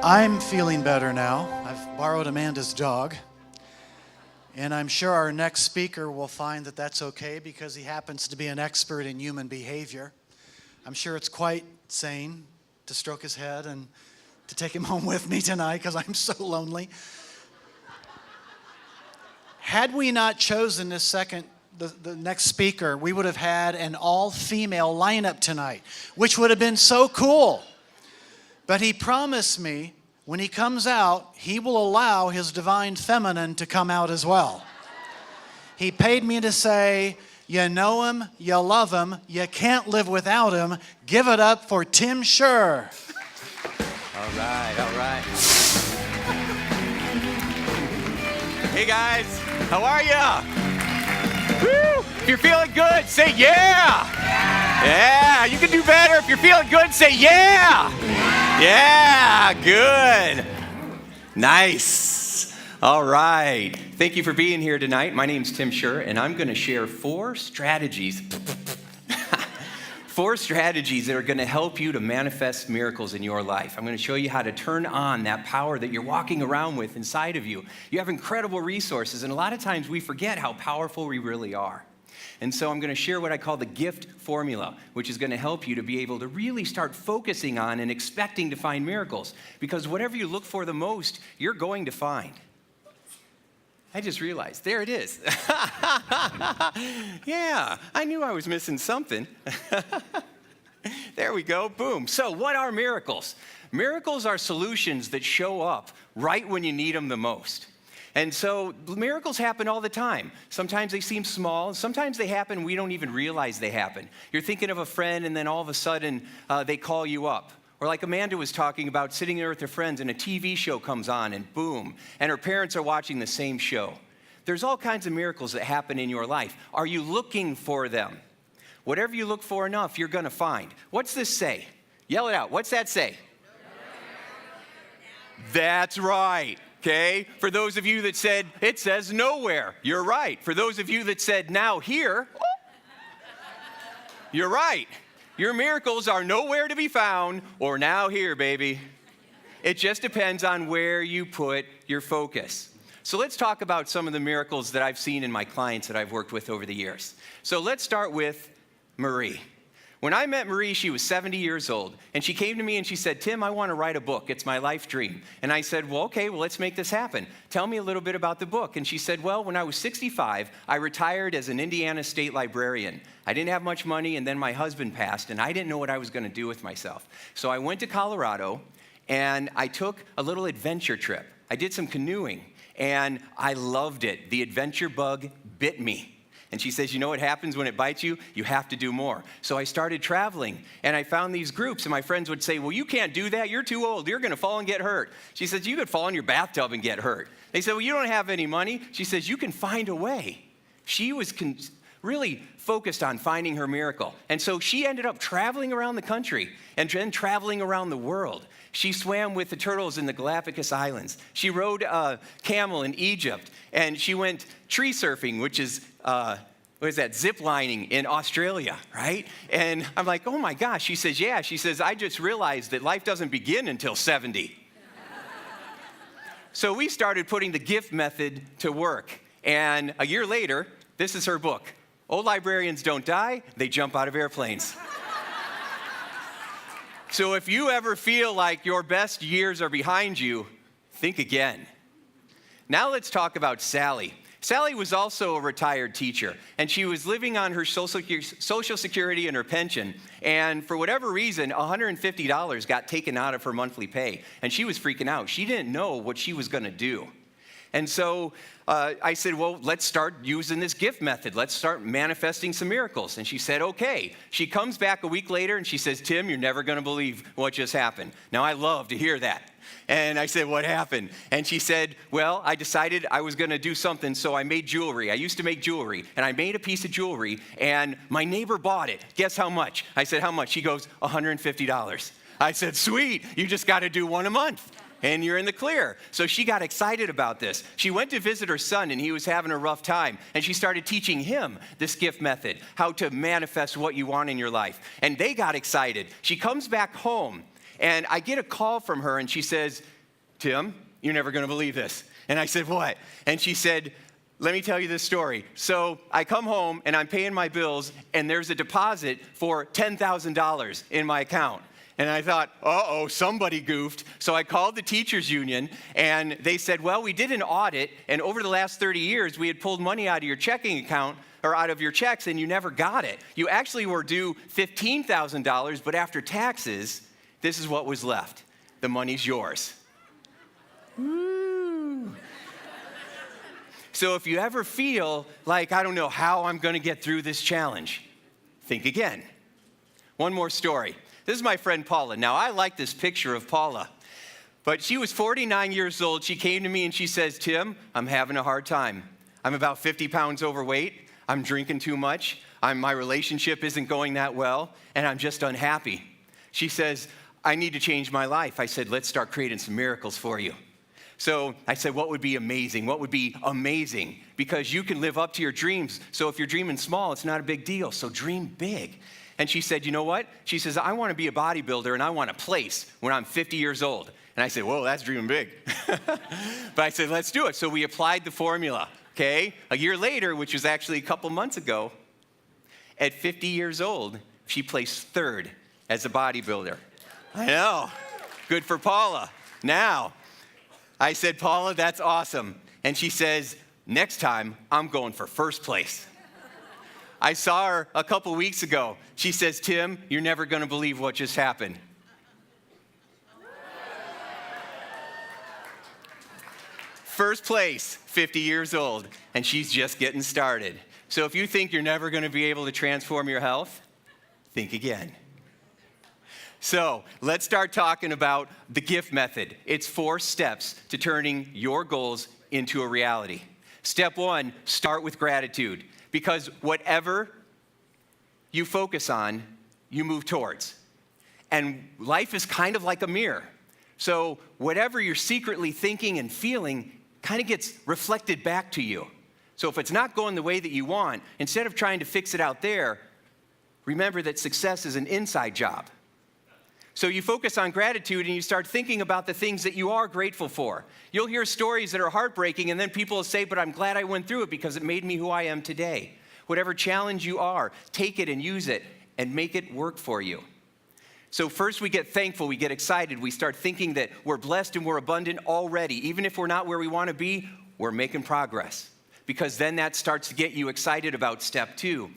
I'm feeling better now. I've borrowed Amanda's dog. And I'm sure our next speaker will find that that's okay because he happens to be an expert in human behavior. I'm sure it's quite sane to stroke his head and to take him home with me tonight because I'm so lonely. Had we not chosen the next speaker, we would have had an all-female lineup tonight, which would have been so cool. But he promised me when he comes out, he will allow his divine feminine to come out as well. He paid me to say, you know him, you love him, you can't live without him. Give it up for Tim Shurr. All right. Hey guys, how are ya? Woo! If you're feeling good, say yeah! Yeah, you can do better. If you're feeling good, say yeah! Yeah, good. Nice. All right. Thank you for being here tonight. My name's Tim Shurr, and I'm going to share 4 strategies. 4 strategies that are going to help you to manifest miracles in your life. I'm going to show you how to turn on that power that you're walking around with inside of you. You have incredible resources, and a lot of times we forget how powerful we really are. And so I'm going to share what I call the gift formula, which is going to help you to be able to really start focusing on and expecting to find miracles. Because whatever you look for the most, you're going to find. I just realized, there it is. Yeah, I knew I was missing something. There we go, boom. So what are miracles? Miracles are solutions that show up right when you need them the most. And so miracles happen all the time. Sometimes they seem small. Sometimes they happen, we don't even realize they happen. You're thinking of a friend, and then all of a sudden, they call you up. Or like Amanda was talking about, sitting there with her friends, and a TV show comes on, and boom. And her parents are watching the same show. There's all kinds of miracles that happen in your life. Are you looking for them? Whatever you look for enough, you're going to find. What's this say? Yell it out. What's that say? That's right. Okay, for those of you that said, it says nowhere, you're right. For those of you that said now here, you're right. Your miracles are nowhere to be found or now here, baby. It just depends on where you put your focus. So let's talk about some of the miracles that I've seen in my clients that I've worked with over the years. So let's start with Marie. When I met Marie, she was 70 years old, and she came to me and she said, Tim, I want to write a book. It's my life dream. And I said, well, okay, let's make this happen. Tell me a little bit about the book. And she said, well, when I was 65, I retired as an Indiana state librarian. I didn't have much money, and then my husband passed, and I didn't know what I was going to do with myself. So I went to Colorado, and I took a little adventure trip. I did some canoeing, and I loved it. The adventure bug bit me. And she says, you know what happens when it bites you? You have to do more. So I started traveling, and I found these groups, and my friends would say, well, you can't do that. You're too old. You're going to fall and get hurt. She says, you could fall in your bathtub and get hurt. They said, well, you don't have any money. She says, you can find a way. She was really focused on finding her miracle. And so she ended up traveling around the country and then traveling around the world. She swam with the turtles in the Galapagos Islands. She rode a camel in Egypt. And she went tree surfing, which is, zip lining in Australia, right? And I'm like, oh my gosh. She says, yeah. She says, I just realized that life doesn't begin until 70. So we started putting the gift method to work. And a year later, this is her book. Old librarians don't die, they jump out of airplanes. So if you ever feel like your best years are behind you, think again. Now let's talk about Sally. Sally was also a retired teacher, and she was living on her Social Security and her pension, and for whatever reason, $150 got taken out of her monthly pay, and she was freaking out. She didn't know what she was going to do. And so I said, well, let's start using this gift method. Let's start manifesting some miracles. And she said, okay. She comes back a week later and she says, Tim, you're never going to believe what just happened. Now, I love to hear that. And I said, what happened? And she said, well, I decided I was going to do something, so I made jewelry. I used to make jewelry, and I made a piece of jewelry, and my neighbor bought it. Guess how much? I said, how much? She goes, $150. I said, sweet, you just got to do one a month. And you're in the clear. So she got excited about this. She went to visit her son, and he was having a rough time. And she started teaching him this gift method, how to manifest what you want in your life. And they got excited. She comes back home, and I get a call from her, and she says, Tim, you're never going to believe this. And I said, what? And she said, let me tell you this story. So I come home and I'm paying my bills and there's a deposit for $10,000 in my account. And I thought, uh-oh, somebody goofed. So I called the teachers union and they said, well, we did an audit and over the last 30 years, we had pulled money out of your checking account or out of your checks and you never got it. You actually were due $15,000, but after taxes, this is what was left. The money's yours. Woo. So if you ever feel like, I don't know how I'm going to get through this challenge, think again. One more story. This is my friend Paula. Now, I like this picture of Paula, but she was 49 years old. She came to me and she says, Tim, I'm having a hard time. I'm about 50 pounds overweight. I'm drinking too much. My relationship isn't going that well, and I'm just unhappy. She says, I need to change my life. I said, let's start creating some miracles for you. So I said, what would be amazing? What would be amazing? Because you can live up to your dreams. So if you're dreaming small, it's not a big deal. So dream big. And she said, you know what? She says, I want to be a bodybuilder and I want a place when I'm 50 years old. And I said, whoa, that's dreaming big. But I said, let's do it. So we applied the formula, okay? A year later, which was actually a couple months ago, at 50 years old, she placed third as a bodybuilder. I know. Good for Paula. Now, I said, Paula, that's awesome. And she says, next time, I'm going for first place. I saw her a couple weeks ago. She says, Tim, you're never going to believe what just happened. First place, 50 years old, and she's just getting started. So if you think you're never going to be able to transform your health, think again. So let's start talking about the GIFT method. It's 4 steps to turning your goals into a reality. Step 1, start with gratitude. Because whatever you focus on, you move towards. And life is kind of like a mirror. So whatever you're secretly thinking and feeling kind of gets reflected back to you. So if it's not going the way that you want, instead of trying to fix it out there, remember that success is an inside job. So you focus on gratitude and you start thinking about the things that you are grateful for. You'll hear stories that are heartbreaking and then people will say, but I'm glad I went through it because it made me who I am today. Whatever challenge you are, take it and use it and make it work for you. So first we get thankful, we get excited, we start thinking that we're blessed and we're abundant already. Even if we're not where we want to be, we're making progress. Because then that starts to get you excited about step 2.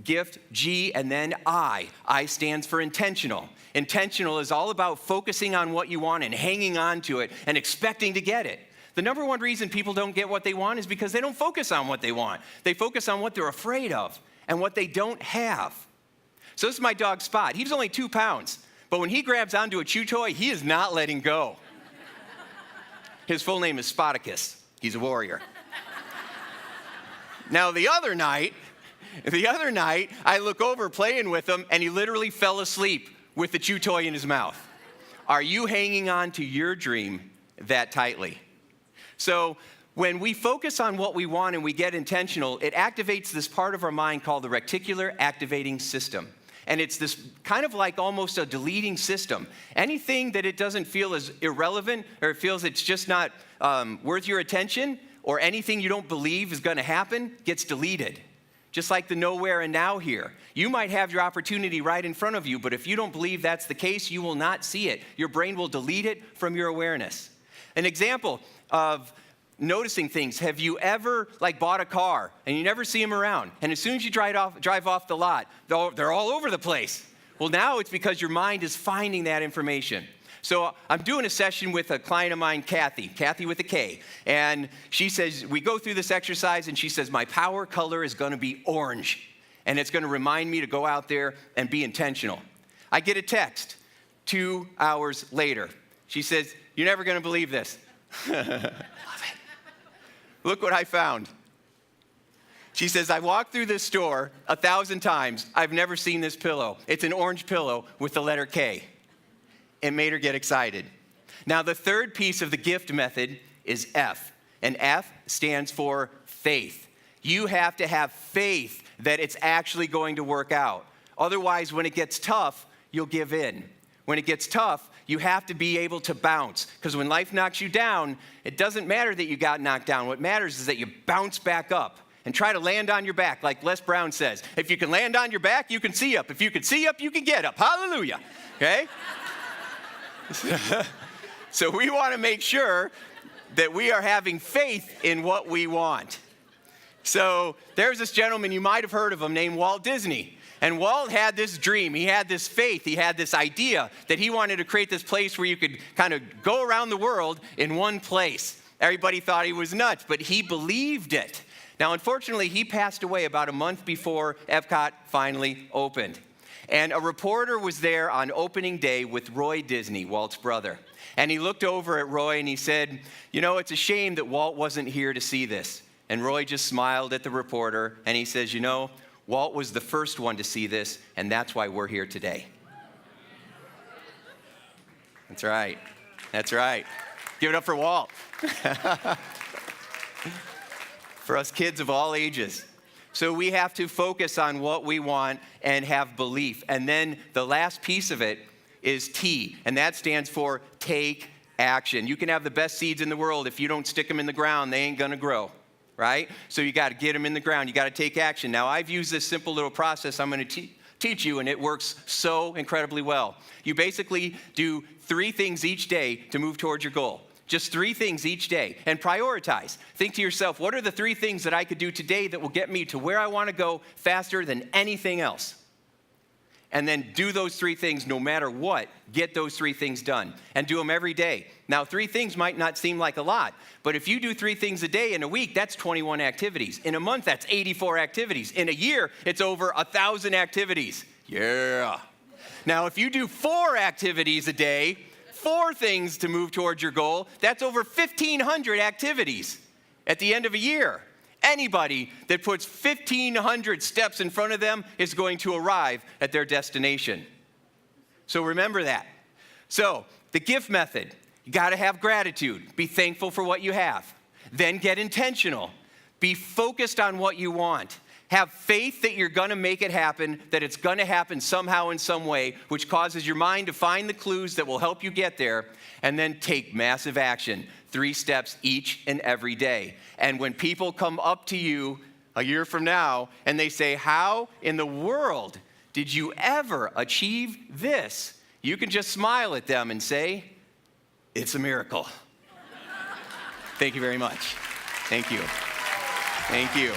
Gift, G, and then I. I stands for intentional. Intentional is all about focusing on what you want and hanging on to it and expecting to get it. The number one reason people don't get what they want is because they don't focus on what they want. They focus on what they're afraid of and what they don't have. So this is my dog Spot. He's only 2 pounds, but when he grabs onto a chew toy, he is not letting go. His full name is Spoticus. He's a warrior. Now the other night, I look over playing with him, and he literally fell asleep with the chew toy in his mouth. Are you hanging on to your dream that tightly? So when we focus on what we want and we get intentional, it activates this part of our mind called the Reticular Activating System. And it's this kind of like almost a deleting system. Anything that it doesn't feel is irrelevant or it feels it's just not worth your attention or anything you don't believe is going to happen gets deleted. Just like the nowhere and now here. You might have your opportunity right in front of you, but if you don't believe that's the case, you will not see it. Your brain will delete it from your awareness. An example of noticing things, have you ever bought a car and you never see them around, and as soon as you drive off the lot, they're all over the place? Well, now it's because your mind is finding that information. So I'm doing a session with a client of mine, Kathy with a K, and she says, we go through this exercise, and she says, my power color is going to be orange, and it's going to remind me to go out there and be intentional. I get a text 2 hours later. She says, you're never going to believe this. Love it. Look what I found. She says, I walked through this store 1,000 times. I've never seen this pillow. It's an orange pillow with the letter K. It made her get excited. Now, the third piece of the GIFT method is F, and F stands for faith. You have to have faith that it's actually going to work out. Otherwise, when it gets tough, you'll give in. when it gets tough, you have to be able to bounce. Because when life knocks you down, it doesn't matter that you got knocked down. What matters is that you bounce back up and try to land on your back, like Les Brown says. If you can land on your back, you can see up. If you can see up, you can get up. Hallelujah. Okay? So we want to make sure that we are having faith in what we want. So there's this gentleman, you might have heard of him, named Walt Disney. And Walt had this dream, he had this faith, he had this idea that he wanted to create this place where you could kind of go around the world in one place. Everybody thought he was nuts, but he believed it. Now, unfortunately, he passed away about a month before Epcot finally opened. And a reporter was there on opening day with Roy Disney, Walt's brother. And he looked over at Roy and he said, you know, it's a shame that Walt wasn't here to see this. And Roy just smiled at the reporter and he says, you know, Walt was the first one to see this, and that's why we're here today. That's right. That's right. Give it up for Walt. For us kids of all ages. So we have to focus on what we want and have belief. And then the last piece of it is T, and that stands for take action. You can have the best seeds in the world. If you don't stick them in the ground, they ain't going to grow. Right? So you got to get them in the ground. You got to take action. Now, I've used this simple little process I'm going to teach you, and it works so incredibly well. You basically do 3 things each day to move towards your goal. Just 3 things each day, and prioritize. Think to yourself, what are the 3 things that I could do today that will get me to where I want to go faster than anything else? And then do those 3 things no matter what. Get those 3 things done and do them every day. Now, 3 things might not seem like a lot, but if you do 3 things a day in a week, that's 21 activities. In a month, that's 84 activities. In a year, it's over 1,000 activities. Yeah. Now, if you do 4 activities a day, 4 things to move towards your goal, that's over 1,500 activities at the end of a year. Anybody that puts 1,500 steps in front of them is going to arrive at their destination. So remember that. So the gift method, you got to have gratitude. Be thankful for what you have. Then get intentional. Be focused on what you want. Have faith that you're going to make it happen, that it's going to happen somehow in some way, which causes your mind to find the clues that will help you get there, and then take massive action, 3 steps each and every day. And when people come up to you a year from now and they say, how in the world did you ever achieve this? You can just smile at them and say, it's a miracle. Thank you very much. Thank you. Thank you.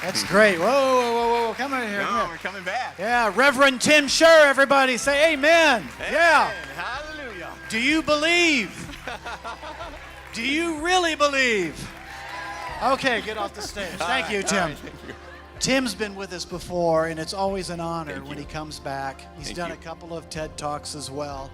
That's great. Whoa. Come on here. No, we're coming back. Yeah, Reverend Tim Shurr, everybody say amen. Amen. Yeah. Hallelujah. Do you believe? Do you really believe? Okay, get off the stage. Thank you, Tim. Right, thank you. Tim's been with us before, and it's always an honor Thank when you. he comes back. He's Thank done you. a couple of TED Talks as well.